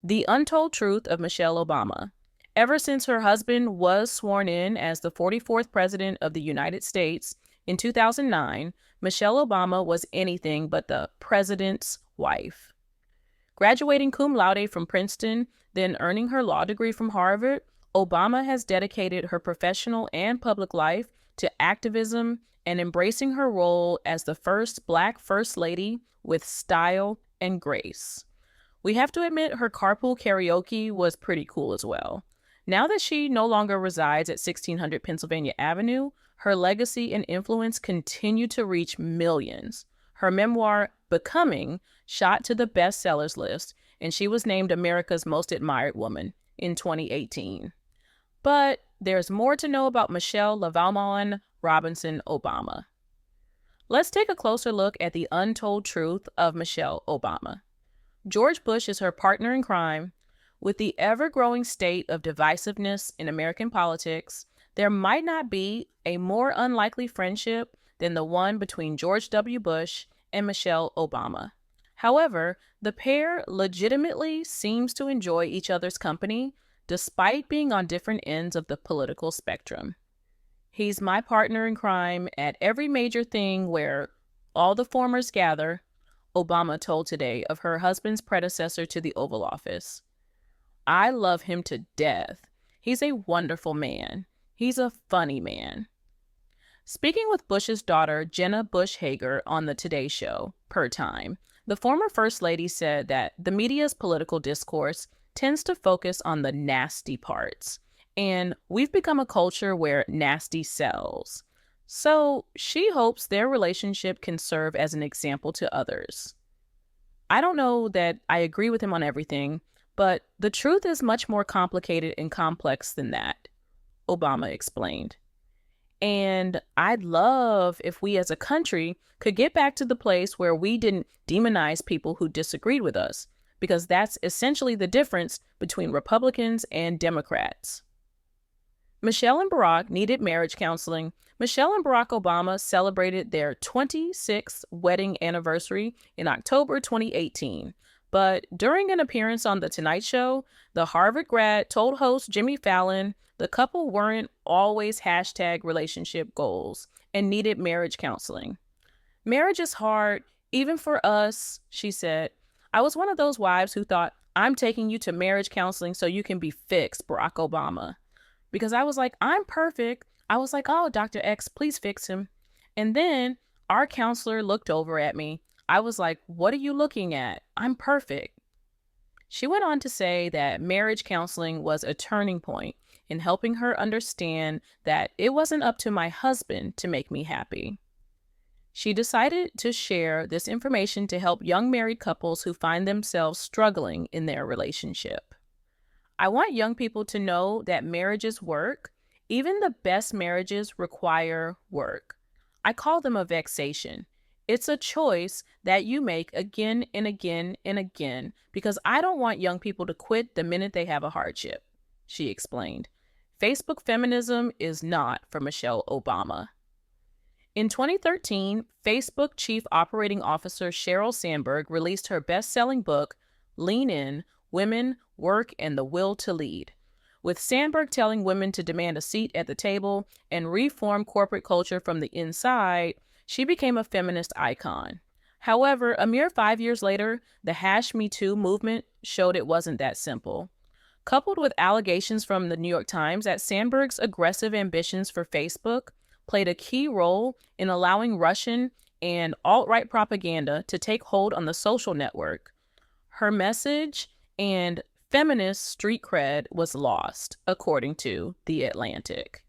The Untold Truth of Michelle Obama. Ever since her husband was sworn in as the 44th President of the United States in 2009, Michelle Obama was anything but the president's wife. Graduating cum laude from Princeton, then earning her law degree from Harvard, Obama has dedicated her professional and public life to activism and embracing her role as the first Black First Lady with style and grace. We have to admit her carpool karaoke was pretty cool as well. Now that she no longer resides at 1600 Pennsylvania Avenue, her legacy and influence continue to reach millions. Her memoir, Becoming, shot to the bestsellers list, and she was named America's Most Admired Woman in 2018. But there's more to know about Michelle LaValmont Robinson Obama. Let's take a closer look at the untold truth of Michelle Obama. George Bush is her partner in crime. With the ever-growing state of divisiveness in American politics, there might not be a more unlikely friendship than the one between George W. Bush and Michelle Obama. However, the pair legitimately seems to enjoy each other's company despite being on different ends of the political spectrum. He's my partner in crime at every major thing where all the formers gather, Obama told Today of her husband's predecessor to the Oval Office. I love him to death. He's a wonderful man. He's a funny man. Speaking with Bush's daughter, Jenna Bush Hager, on the Today Show, per Time, the former First Lady said that the media's political discourse tends to focus on the nasty parts, and we've become a culture where nasty sells. So she hopes their relationship can serve as an example to others. I don't know that I agree with him on everything, but the truth is much more complicated and complex than that, Obama explained. And I'd love if we as a country could get back to the place where we didn't demonize people who disagreed with us, because that's essentially the difference between Republicans and Democrats. Michelle and Barack needed marriage counseling. Michelle and Barack Obama celebrated their 26th wedding anniversary in October 2018. But during an appearance on The Tonight Show, the Harvard grad told host Jimmy Fallon the couple weren't always #relationship goals and needed marriage counseling. Marriage is hard, even for us, she said. I was one of those wives who thought, I'm taking you to marriage counseling so you can be fixed, Barack Obama. Because I was like, I'm perfect. I was like, oh, Dr. X, please fix him. And then our counselor looked over at me. I was like, what are you looking at? I'm perfect. She went on to say that marriage counseling was a turning point in helping her understand that it wasn't up to my husband to make me happy. She decided to share this information to help young married couples who find themselves struggling in their relationship. I want young people to know that marriages work. Even the best marriages require work. I call them a vexation. It's a choice that you make again and again and again because I don't want young people to quit the minute they have a hardship, she explained. Facebook feminism is not for Michelle Obama. In 2013, Facebook Chief Operating Officer Sheryl Sandberg released her best-selling book, Lean In, Women, Work, and the Will to Lead. With Sandberg telling women to demand a seat at the table and reform corporate culture from the inside, she became a feminist icon. However, a mere 5 years later, the #MeToo movement showed it wasn't that simple. Coupled with allegations from the New York Times that Sandberg's aggressive ambitions for Facebook played a key role in allowing Russian and alt-right propaganda to take hold on the social network, her message and feminist street cred was lost, according to The Atlantic.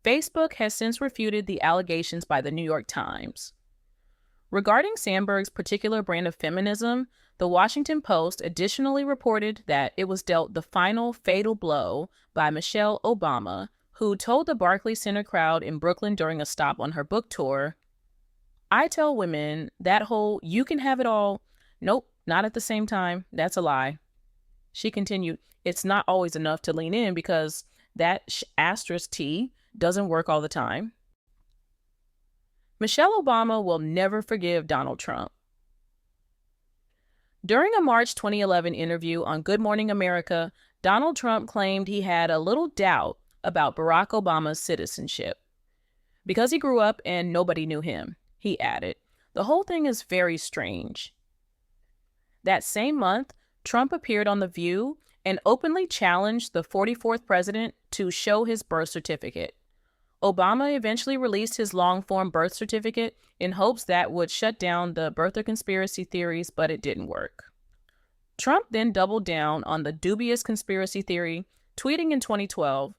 Facebook has since refuted the allegations by the New York Times. Regarding Sandberg's particular brand of feminism, the Washington Post additionally reported that it was dealt the final fatal blow by Michelle Obama, who told the Barclays Center crowd in Brooklyn during a stop on her book tour, I tell women that whole you can have it all, nope, not at the same time, that's a lie. She continued, it's not always enough to lean in because that asterisk T doesn't work all the time. Michelle Obama will never forgive Donald Trump. During a March 2011 interview on Good Morning America, Donald Trump claimed he had a little doubt about Barack Obama's citizenship because he grew up and nobody knew him. He added, "The whole thing is very strange." That same month, Trump appeared on The View and openly challenged the 44th president to show his birth certificate. Obama eventually released his long-form birth certificate in hopes that would shut down the birther conspiracy theories, but it didn't work. Trump then doubled down on the dubious conspiracy theory, tweeting in 2012,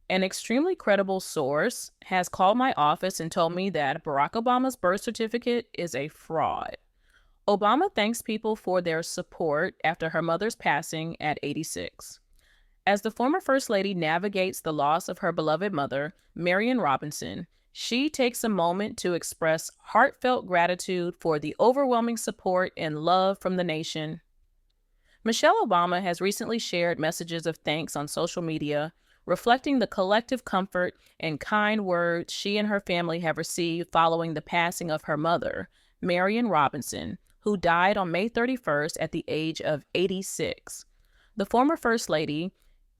"An extremely credible source has called my office and told me that Barack Obama's birth certificate is a fraud." Obama thanks people for their support after her mother's passing at 86. As the former First Lady navigates the loss of her beloved mother, Marian Robinson, she takes a moment to express heartfelt gratitude for the overwhelming support and love from the nation. Michelle Obama has recently shared messages of thanks on social media, reflecting the collective comfort and kind words she and her family have received following the passing of her mother, Marian Robinson, who died on May 31st at the age of 86. The former First Lady,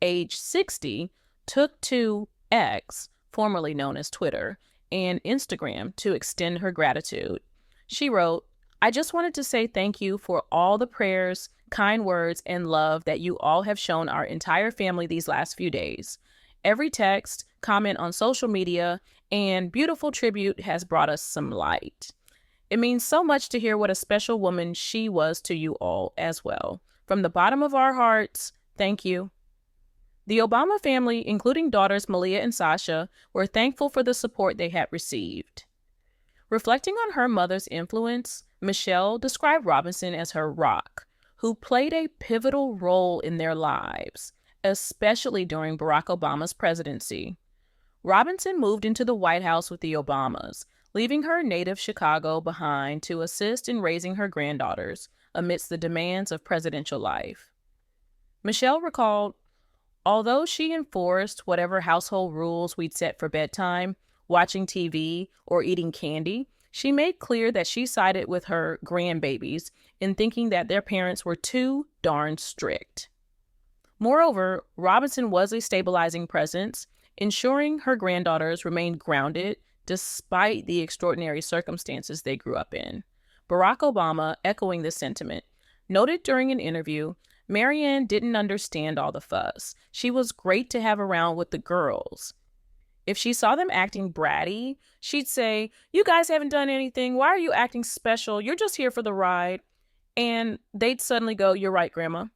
age 60, took to X, formerly known as Twitter, and Instagram to extend her gratitude. She wrote, "I just wanted to say thank you for all the prayers, kind words, and love that you all have shown our entire family these last few days. Every text, comment on social media, and beautiful tribute has brought us some light. It means so much to hear what a special woman she was to you all as well. From the bottom of our hearts, thank you." The Obama family, including daughters Malia and Sasha, were thankful for the support they had received. Reflecting on her mother's influence, Michelle described Robinson as her rock, who played a pivotal role in their lives, especially during Barack Obama's presidency. Robinson moved into the White House with the Obamas, leaving her native Chicago behind to assist in raising her granddaughters amidst the demands of presidential life. Michelle recalled, "Although she enforced whatever household rules we'd set for bedtime, watching TV, or eating candy, she made clear that she sided with her grandbabies in thinking that their parents were too darn strict." Moreover, Robinson was a stabilizing presence, ensuring her granddaughters remained grounded despite the extraordinary circumstances they grew up in. Barack Obama, echoing this sentiment, noted during an interview, "Marian didn't understand all the fuss. She was great to have around with the girls. If she saw them acting bratty, she'd say, 'You guys haven't done anything. Why are you acting special? You're just here for the ride.' And they'd suddenly go, 'You're right, Grandma.'